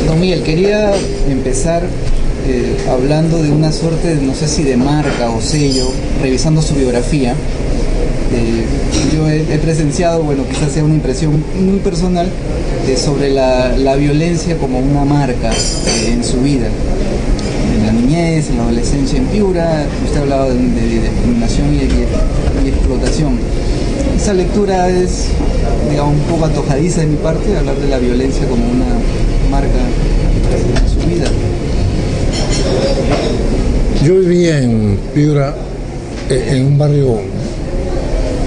Don Miguel, quería empezar hablando de una suerte, no sé si de marca o sello, revisando su biografía. Yo he presenciado, bueno, quizás sea una impresión muy personal, sobre la violencia como una marca en su vida. En la niñez, en la adolescencia en Piura, usted hablaba de discriminación y explotación. Esa lectura es, digamos, un poco antojadiza de mi parte, hablar de la violencia como una marca en su vida. Yo vivía en Piura, en un barrio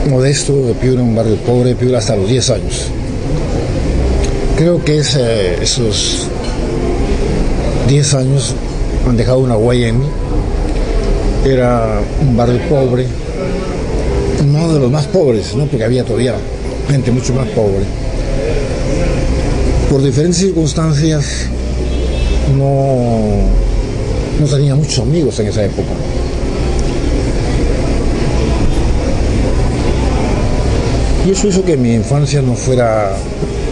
modesto de Piura, un barrio pobre de Piura, hasta los 10 años. Creo que esos 10 años han dejado una huella en mí. Era un barrio pobre, no de los más pobres, ¿no? Porque había todavía gente mucho más pobre. Por diferentes circunstancias no tenía muchos amigos en esa época. Y eso hizo que mi infancia no fuera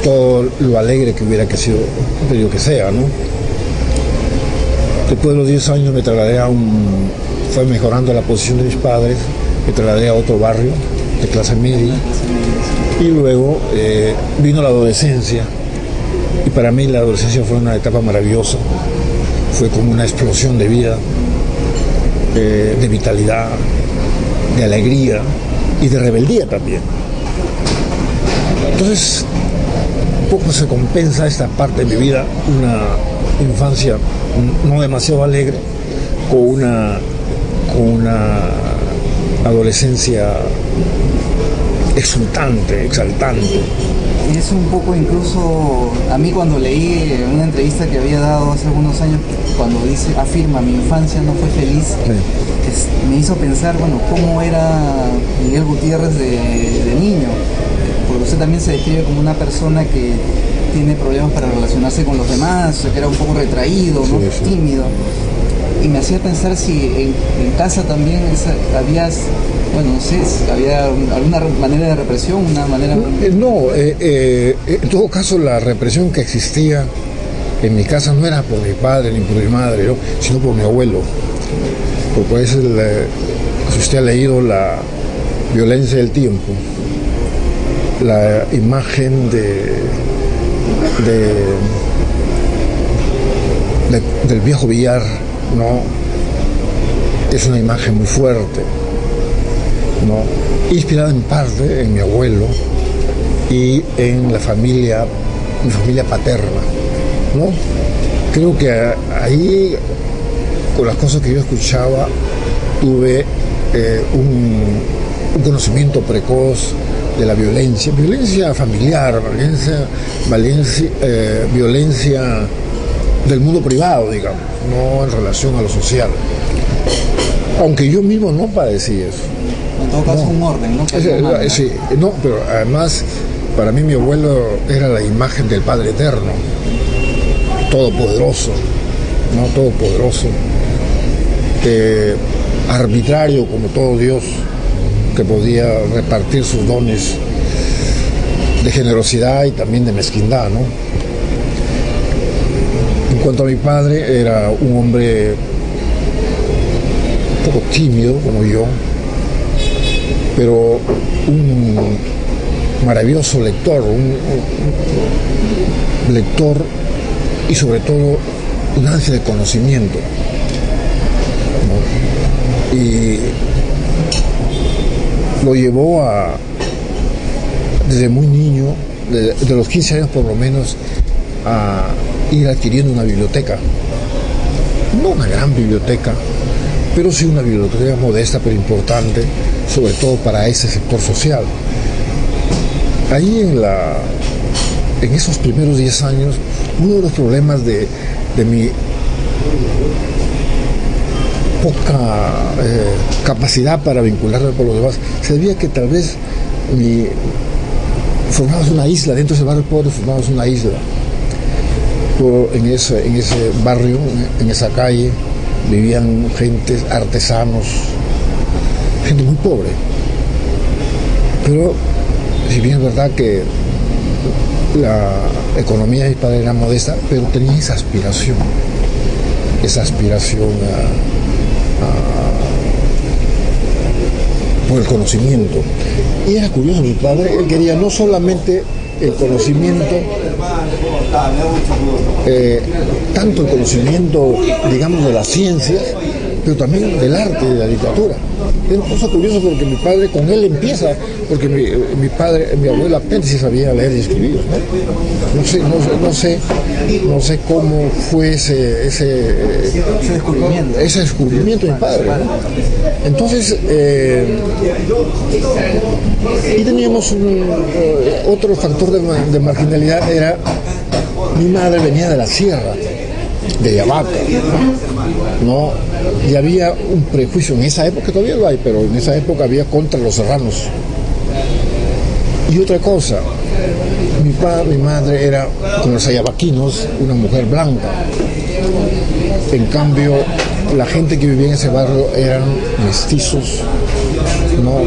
todo lo alegre que hubiera sido, pero que sea, ¿no? Después de los 10 años me trasladé fue mejorando la posición de mis padres, me trasladé a otro barrio de clase media, y luego vino la adolescencia, y para mí la adolescencia fue una etapa maravillosa, fue como una explosión de vida, de vitalidad, de alegría y de rebeldía también. Entonces, poco se compensa esta parte de mi vida, una infancia no demasiado alegre, con una adolescencia exultante, exaltante. Y es un poco incluso, a mí cuando leí una entrevista que había dado hace algunos años, cuando afirma, mi infancia no fue feliz, sí, me hizo pensar, bueno, cómo era Miguel Gutiérrez de niño. Porque usted también se describe como una persona que tiene problemas para relacionarse con los demás, que era un poco retraído, ¿no? Sí, sí. Tímido. Y me hacía pensar si en casa también bueno, no sé, había alguna manera de represión, una manera... En todo caso la represión que existía en mi casa no era por mi padre ni por mi madre, ¿no? Sino por mi abuelo. Porque si usted ha leído La violencia del tiempo, la imagen del viejo Villar, ¿no? Es una imagen muy fuerte, ¿no? Inspirada en parte en mi abuelo y en mi familia paterna, ¿no? Creo que ahí, con las cosas que yo escuchaba, tuve un conocimiento precoz de la violencia familiar, violencia del mundo privado, digamos, no en relación a lo social. Aunque yo mismo no padecí eso. En todo caso, un orden, ¿no? Sí, no, pero además, para mí mi abuelo era la imagen del Padre Eterno, todopoderoso, ¿no? Todopoderoso, arbitrario como todo Dios, que podía repartir sus dones de generosidad y también de mezquindad, ¿no? En cuanto a mi padre, era un hombre un poco tímido como yo, pero un maravilloso lector, un lector y sobre todo un ansia de conocimiento, ¿no? Y lo llevó desde muy niño, de los 15 años por lo menos, a ir adquiriendo una biblioteca. No una gran biblioteca, pero sí una biblioteca modesta pero importante, sobre todo para ese sector social. Ahí en esos primeros 10 años, uno de los problemas de mi poca capacidad para vincularme con los demás se debía que tal vez formamos una isla, dentro de ese barrio pobre formamos una isla. En ese barrio, en esa calle, vivían gentes, artesanos, gente muy pobre. Pero si bien es verdad que La economía de mi padre era modesta, pero tenía esa aspiración por el conocimiento. Y era curioso, mi padre, él quería no solamente el conocimiento, tanto el conocimiento, digamos, de las ciencias, pero también del arte y de la literatura. Es una cosa curiosa porque mi padre, con él empieza, porque mi abuela apenas sí sabía leer y escribir, ¿no? No sé cómo fue ese descubrimiento de mi padre, ¿no? Entonces, y teníamos otro factor de marginalidad, era mi madre venía de la sierra, de Yavaca, ¿no? Y había un prejuicio en esa época, todavía lo hay, pero en esa época había contra los serranos. Y otra cosa, mi madre era, como los ayabaquinos, una mujer blanca. En cambio, la gente que vivía en ese barrio eran mestizos, ¿no?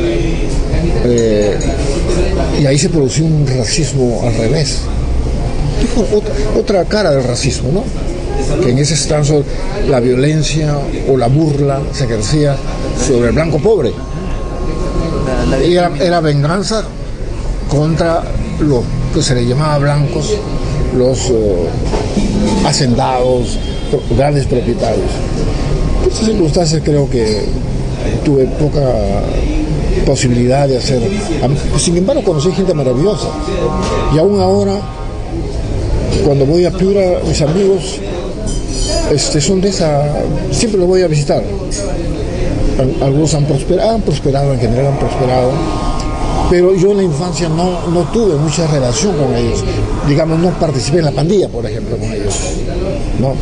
Y ahí se produció un racismo al revés. Dijo otra cara del racismo, ¿no? Que en ese instante la violencia o la burla se ejercía sobre el blanco pobre. Y era venganza contra los que se les llamaba blancos, los hacendados, grandes propietarios. Por estas circunstancias creo que tuve poca posibilidad de hacer. Sin embargo, conocí gente maravillosa. Y aún ahora, cuando voy a Piura, mis amigos son de esa, siempre los voy a visitar. Algunos han prosperado, en general han prosperado, pero yo en la infancia no tuve mucha relación con ellos. Digamos, no participé en la pandilla, por ejemplo, con ellos, ¿no?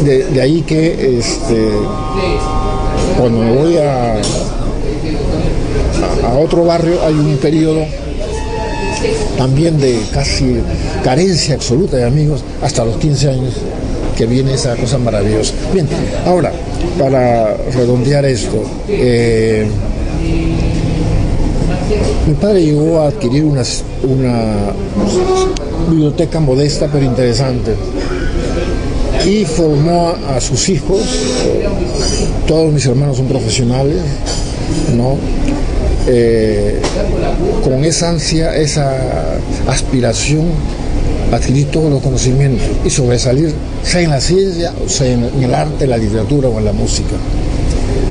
De ahí que cuando me voy a otro barrio hay un periodo también de casi carencia absoluta de amigos hasta los 15 años, que viene esa cosa maravillosa. Bien, ahora, para redondear esto, mi padre llegó a adquirir una biblioteca modesta pero interesante y formó a sus hijos. Todos mis hermanos son profesionales, ¿no? Con esa ansia, esa aspiración a adquirir todos los conocimientos y sobresalir, sea en la ciencia, o sea en el arte, la literatura o en la música.